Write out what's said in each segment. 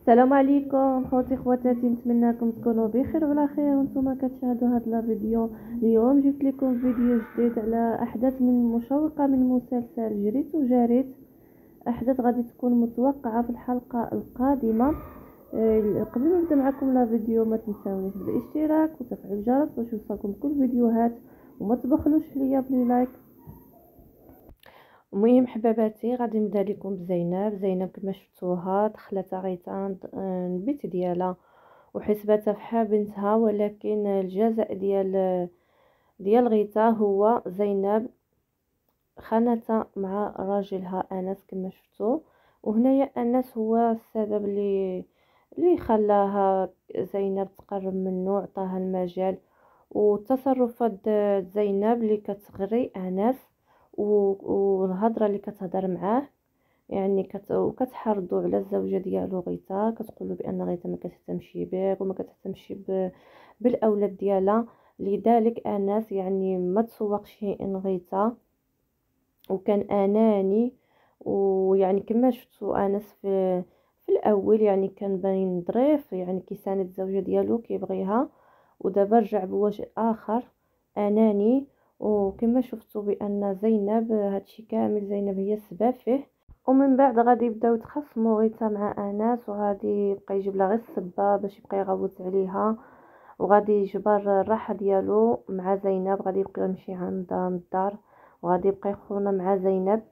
السلام عليكم خوتي خواتاتي، نتمنىكم تكونوا بخير وعلى خير وانتم كتشاهدوا هذا الفيديو. اليوم جبت لكم فيديو جديد على احداث مشوقه من مسلسل جريت وجاريت. احداث غادي تكون متوقعه في الحلقه القادمه. قبل ما نبدا معكم الفيديو ما تنساونيش بالاشتراك وتفعيل الجرس باش يوصلكم كل فيديوهات، وما تبخلوش ليا بلايك. المهم حباباتي، غادي نبدا لكم بزينب كما شفتوها دخلت غيتا البيت ديالها وحسبتها فحال بنتها، ولكن الجزاء ديال غيتا هو زينب خانتها مع راجلها انس كما شفتوا. وهنايا انس هو السبب اللي خلاها زينب تقرب منه، عطاها المجال. وتصرفات زينب اللي كتغري انس والهضره اللي كتهضر معاه، يعني كتحرضوا على الزوجه ديالو غيتا، كتقولوا بان غيتا ما كتهتمش بك وما كتهتمش بالاولاد ديالها. لذلك انس يعني ما تسوقش ان غيتا وكان اناني. ويعني كما شفتوا انس في الاول يعني كان باين ظريف، يعني كيساند الزوجه ديالو كيبغيها، ودابا رجع بوجه اخر اناني. وكما شفتوا بان زينب هادشي كامل زينب هي السبب فيه. ومن بعد غادي يبداو يتخاصموا غيتا مع انس، وغادي يبقى يجيب لها غير السبه باش يبقى يغوت عليها، وغادي يجبر الراحه ديالو مع زينب، غادي يبقى يمشي عندها الدار وغادي يبقى يخونه مع زينب.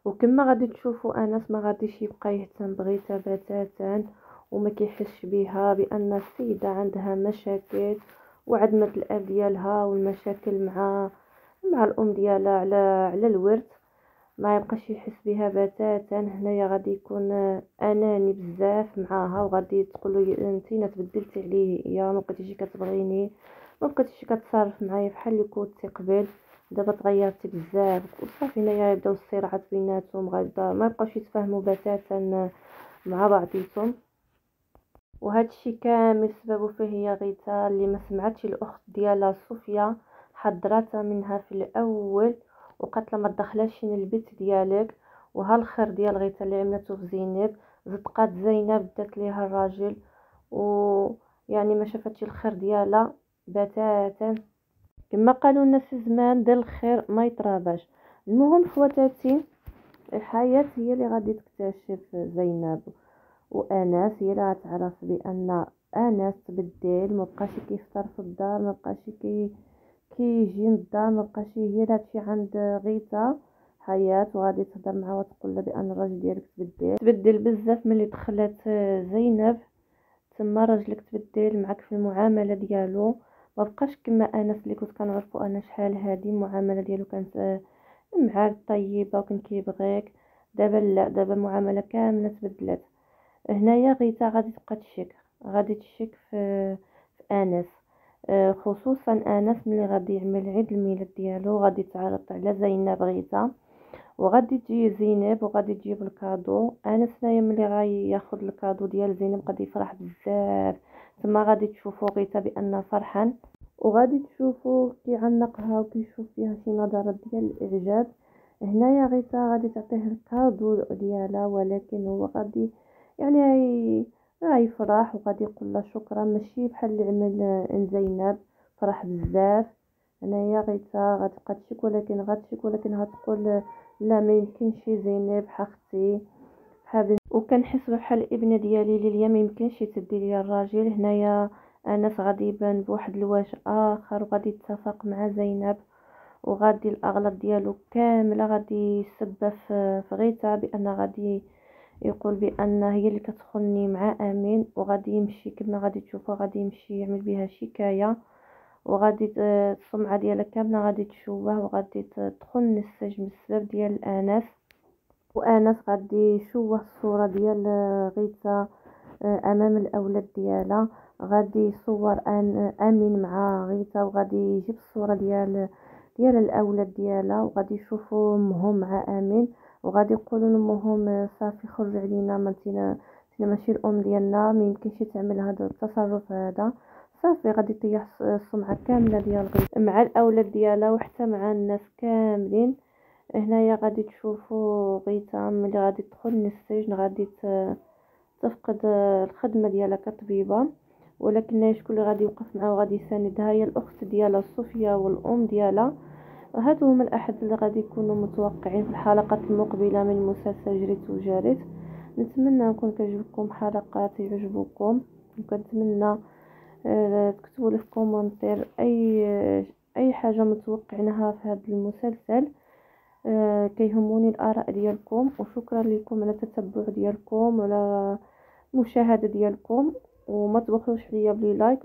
وكما غادي تشوفوا انس ما غاديش يبقى يهتم بغيتا بتاتا، وما كيحسش بها بان السيده عندها مشاكل وعدمة الاب ديالها والمشاكل مع الام ديالها على الورث. ما يبقاش يحس بها بتاتا. هنايا غادي يكون اناني بزاف معاها، وغادي تقول له انت تبدلتي عليه، يا ما بقيتيش كتبغيني، ما بقيتيش كتصرف معايا بحال اللي كنتي قبل، دابا تغيرتي بزاف. وصافي هنايا يبداو الصراعات بيناتهم، غادا ما يبقاوش يتفاهموا بتاتا مع بعضياتهم. وهذا الشيء كامل سببه فيه هي غيتا اللي ما سمعتش الاخت ديالها صوفيا، حضرتها منها في الاول وقالت لها ما تدخلش البيت ديالك. وها الخير ديال غيتا اللي عملته في زينب، زدقات زينب دات ليها الراجل، ويعني ما شافتش الخير ديالها بتاتا. كما قالوا الناس زمان دير الخير ما يتراباش. المهم خواتاتي، الحياة هي اللي غادي تكتشف زينب وانس، هي اللي غتعرف بان انس تبدل، مبقاش كيفطر في الدار، مبقاش كيجي للدار، مبقاش هي هادشي عند غيتا حياة. وغادي تهضر معها وتقول لها بان الراجل ديالك تبدل بزاف ملي دخلت زينب، تما راجلك تبدل معك في المعامله ديالو، ما بقاش كما انس اللي كنت كنعرفو انا شحال هادي المعامله ديالو كانت معاك طيبه وكان كيبغيك. دابا لا، دابا المعامله كامله تبدلت. هنايا غيتا غادي تبقى تشك، غادي تشك في انس، خصوصا انس ملي غادي يعمل عيد الميلاد ديالو غادي تعرض على زينب غيتا، وغادي تجي زينب وغادي تجيب الكادو. انس هنايا ملي غياخذ الكادو ديال زينب غادي يفرح بزاف، تما غادي تشوفو غيتا بان فرحان، وغادي تشوفو كيعنقها وكيشوف فيها شي نظرات ديال الاعجاب. هنايا غيتا غادي تعطيه الكادو ديالها، ولكن هو غادي يعني غيفرح وغادي يقول لها شكرا، ماشي بحال اللي عمل زينب، فرح بزاف. هنايا غيتا غتبقى تشك، ولكن غتقول لا ما يمكنش زينب اختي حابب، وكنحس بحال الابنه ديالي ليليا ما يمكنش تدي ليا الراجل. هنايا انس غادي يبان بواحد الوجه اخر وغادي يتفق مع زينب، وغادي الاغلاط ديالو كامله غادي يسبب في غيتا بان غادي يقول بان هي اللي كتخوني مع امين، وغادي يمشي كما غادي تشوفوا غادي يمشي يعمل بها شكايه، وغادي السمعه ديالها كامله غادي تشوه، وغادي تدخل للسجن بسبب ديال انس. وانس غادي يشوه الصوره ديال غيتا امام الاولاد ديالها، غادي يصور امين مع غيتا، وغادي يجيب الصوره ديال الاولاد ديالها، وغادي يشوفوا امهم مع امين، وغادي يقولوا لامهم صافي خرج علينا، ما انتنا ماشي الام ديالنا، ما يمكنش تعمل هذا التصرف هذا. صافي غادي يطيح السمعه كامله ديال غيتا مع الاولاد ديالها وحتى مع الناس كاملين. هنايا غادي تشوفوا غيتا ملي غادي تدخل للسجن غادي تفقد الخدمه ديالها كطبيبه، ولكن شكون اللي غادي يوقف معها وغادي يساندها؟ هي الاخت ديالها صوفيا والام ديالها. هادو هما الاحداث اللي غادي يكونوا متوقعين في الحلقات المقبله من مسلسل جريت وجاريت. نتمنى نكون كتعجبكم حلقات يعجبوكم، وكنتمنى تكتبوا لي في كومنتير اي حاجه متوقعينها في هذا المسلسل. كيهموني الاراء ديالكم، وشكرا لكم على التتبع ديالكم وعلى المشاهده ديالكم، وما تبخلوش عليا بلي لايك.